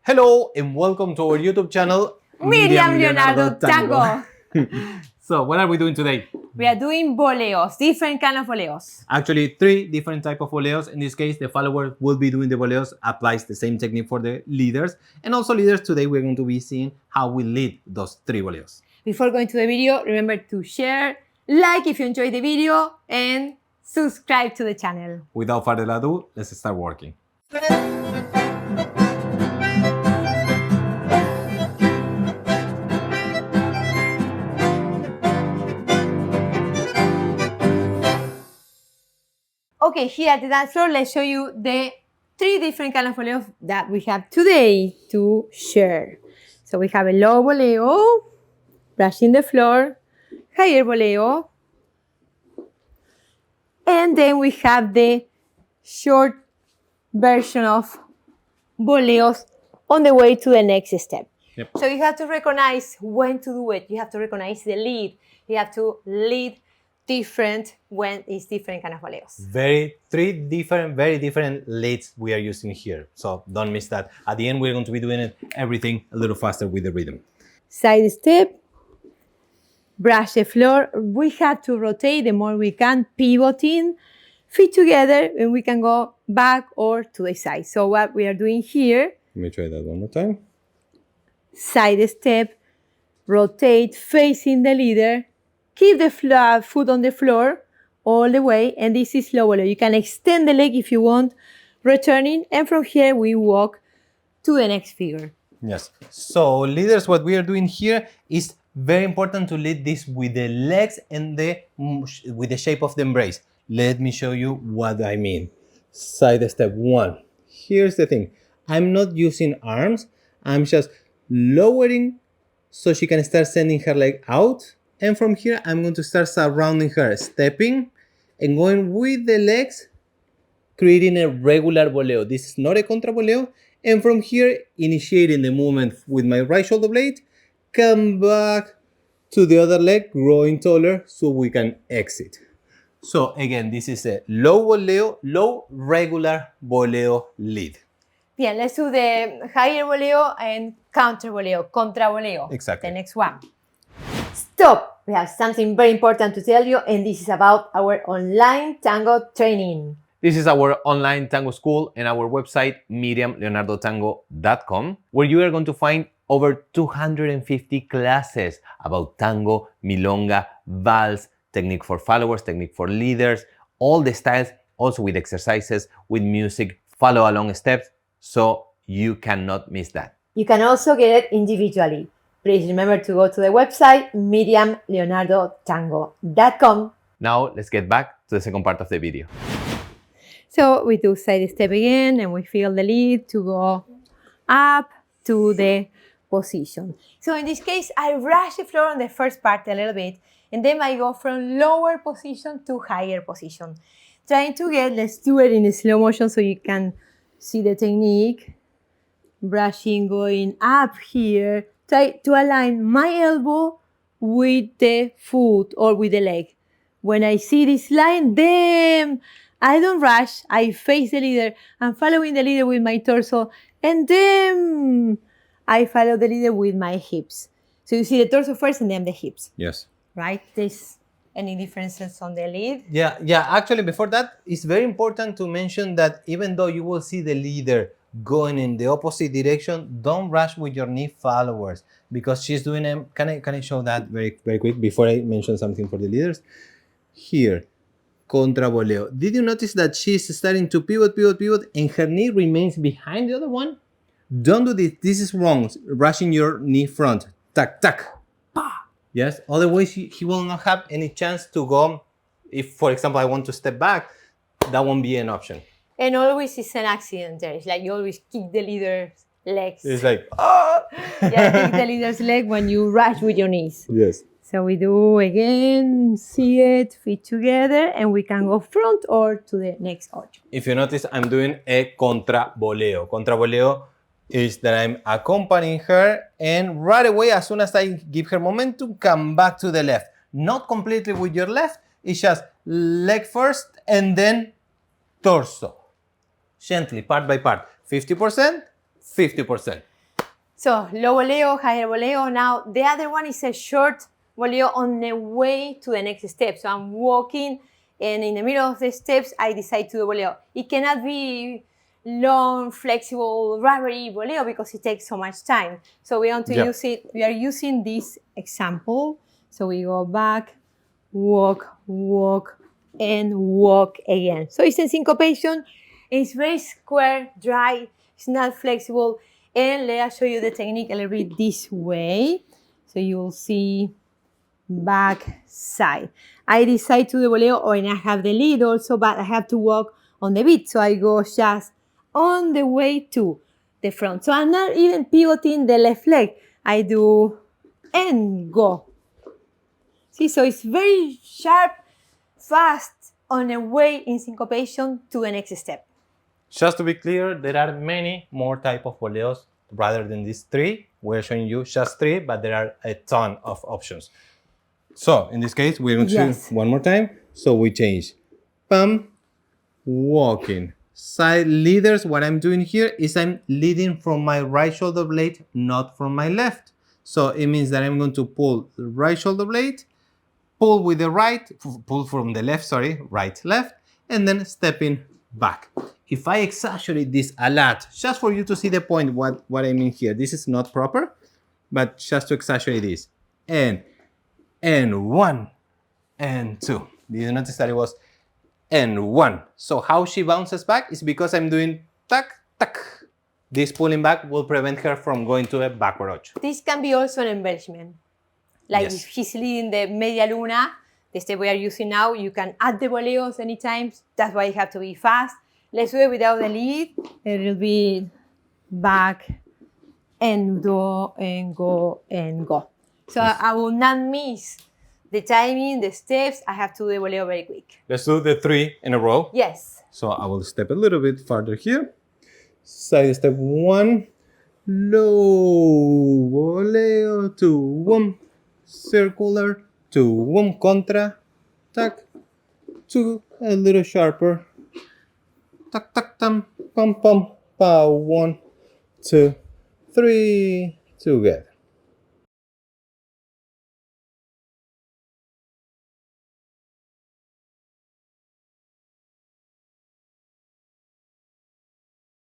Hello and welcome to our YouTube channel, Miriam, Leonardo, Tango. So what are we doing today? We are doing boleos, different kind of boleos. Actually, 3 different types of boleos. In this case, the follower will be doing the boleos, applies the same technique for the leaders. And also leaders, today we're going to be seeing how we lead those 3 boleos. Before going to the video, remember to share, like if you enjoyed the video, and subscribe to the channel. Without further ado, let's start working. Okay, here at the dance floor, let's show you the 3 different kind of boleos that we have today to share. So we have a low boleo, brushing the floor, higher boleo, and then we have the short version of boleos on the way to the next step. Yep. So you have to recognize when to do it. You have to recognize the lead. You have to lead different when it's different kind of boleos. 3 different, very different leads we are using here. So don't miss that. At the end, we're going to be doing everything a little faster with the rhythm. Side step, brush the floor. We have to rotate the more we can, pivoting, feet together, and we can go back or to the side. So what we are doing here, Let me try that one more time. side step, rotate, facing the leader, keep the foot on the floor all the way, and this is low boleo. You can extend the leg if you want, returning, and from here we walk to the next figure. Yes. So leaders, what we are doing here is very important to lead this with the legs and with the shape of the embrace. Let me show you what I mean. Side step 1. Here's the thing. I'm not using arms. I'm just lowering so she can start sending her leg out. And from here, I'm going to start surrounding her, stepping and going with the legs, creating a regular boleo. This is not a contraboleo. And from here, initiating the movement with my right shoulder blade, come back to the other leg, growing taller so we can exit. So again, this is a low boleo, low regular boleo lead. Yeah, let's do the higher boleo and counter boleo, contraboleo. Exactly. The next one. Stop! We have something very important to tell you, and this is about our online tango training. This is our online tango school and our website, miriamleonardotango.com, where you are going to find over 250 classes about tango, milonga, vals, technique for followers, technique for leaders, all the styles, also with exercises, with music, follow along steps, so you cannot miss that. You can also get it individually. Please remember to go to the website, miriamleonardotango.com. Now, let's get back to the second part of the video. So we do side step again, and we feel the lead to go up to the position. So in this case, I rush the floor on the first part a little bit, and then I go from lower position to higher position. Trying to let's do it in slow motion so you can see the technique. Brushing, going up here. Try to align my elbow with the foot or with the leg. When I see this line, then I don't rush. I face the leader. I'm following the leader with my torso, and then I follow the leader with my hips. So you see the torso first and then the hips. Yes. Right? There's any differences on the lead? Yeah. Actually, before that, it's very important to mention that even though you will see the leader going in the opposite direction, don't rush with your knee followers because she's doing them. Can I show that very, very quick before I mention something for the leaders? Here, contraboleo. Did you notice that she's starting to pivot, and her knee remains behind the other one? Don't do this. This is wrong. Rushing your knee front. Tac, tac. Yes, otherwise he will not have any chance to go. If, for example, I want to step back, that won't be an option. And always it's an accident there. It's like you always kick the leader's legs. It's like, Yeah, kick the leader's leg when you rush with your knees. Yes. So we do again, see it, feet together, and we can go front or to the next ocho. If you notice, I'm doing a contraboleo. Contraboleo is that I'm accompanying her, and right away, as soon as I give her momentum, come back to the left. Not completely with your left, it's just leg first and then torso. Gently, part by part. 50%, 50%. So low boleo, higher boleo. Now the other one is a short boleo on the way to the next step. So I'm walking, and in the middle of the steps, I decide to do boleo. It cannot be long, flexible, rubbery boleo because it takes so much time. So we want to use it. We are using this example. So we go back, walk, walk, and walk again. So it's a syncopation. It's very square, dry. It's not flexible. And let us show you the technique a little bit this way. So you will see back, side. I decide to do boleo, and I have the lead also, but I have to walk on the beat. So I go just on the way to the front. So I'm not even pivoting the left leg. I do and go. See, so it's very sharp, fast, on the way in syncopation to the next step. Just to be clear, there are many more type of boleos rather than these three. We're showing you just three, but there are a ton of options. So in this case, we're going to do one more time. So we change pam, walking. Side leaders, what I'm doing here is I'm leading from my right shoulder blade, not from my left. So it means that I'm going to pull the right shoulder blade, pull with the right, pull from the left, sorry, right, left, and then stepping back. If I exaggerate this a lot, just for you to see the point, what I mean here, this is not proper, but just to exaggerate this. And one, and two. Did you notice that it was and one? So how she bounces back is because I'm doing tac, tac. This pulling back will prevent her from going to a backward ocho. This can be also an embellishment. Like if she's leading the media luna, the step we are using now, you can add the boleos anytime. That's why you have to be fast. Let's do it without the lead. It will be back and go and go and go. So I will not miss the timing, the steps. I have to do the boleo very quick. Let's do the three in a row. Yes. So I will step a little bit farther here. Side step one, low boleo, 2, 1, circular, 2, 1, contra, tac, 2, a little sharper, tac, tac, tam, pam, pam, pa, 1, 2, 3, together.